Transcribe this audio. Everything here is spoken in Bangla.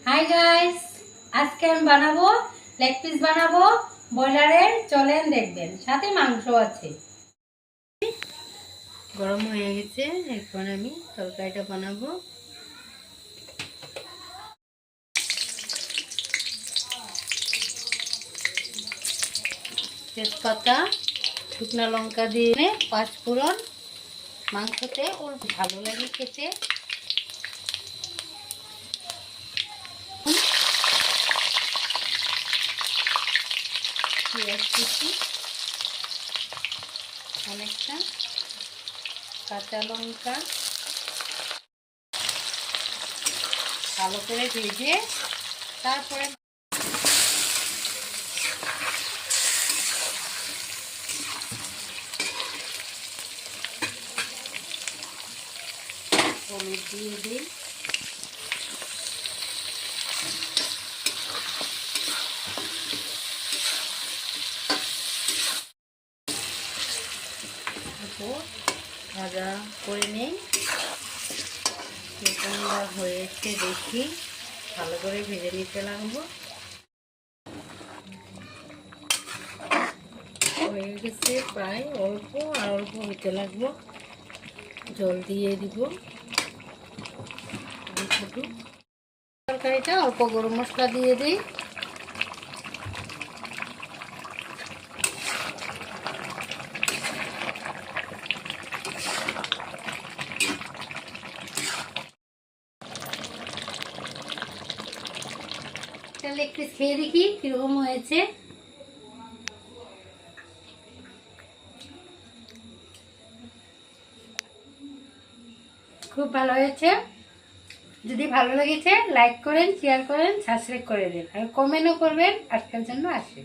হাই গাইস, আজকে আমি বানাবো লেগ পিস বানাবো ব্রয়লারের। চলেন দেখবেন, সাথে মাংস আছে। গরম হয়ে গেছে, এখন আমি তরকারিটা বানাবো। তেজপাতা, শুকনো লঙ্কা দিয়ে 5 ফোড়ন। মাংসতে ওর ভালো লাগে খেতে। পেঁয়াজ কুচি অনেকটা, কাঁচা লঙ্কা ভালো করে ভেজে তারপরে হলুদ দিয়ে দিই। ভাজা করে নেই, কোনটা হয়েছে দেখি, ভালো করে ভেজে নিতে লাগবো। হয়ে গেছে প্রায়, অল্প আর অল্প হতে লাগবো। জল দিয়ে দিব। তরকারিটা অল্প গরম মশলা দিয়ে দিই। তাহলে একটু খেয়ে দেখি কিরকম হয়েছে। খুব ভালো হয়েছে। যদি ভালো লেগেছে লাইক করেন, শেয়ার করেন, সাবস্ক্রাইব করে দিন আর কমেন্টও করবেন। আজকের জন্য আসে।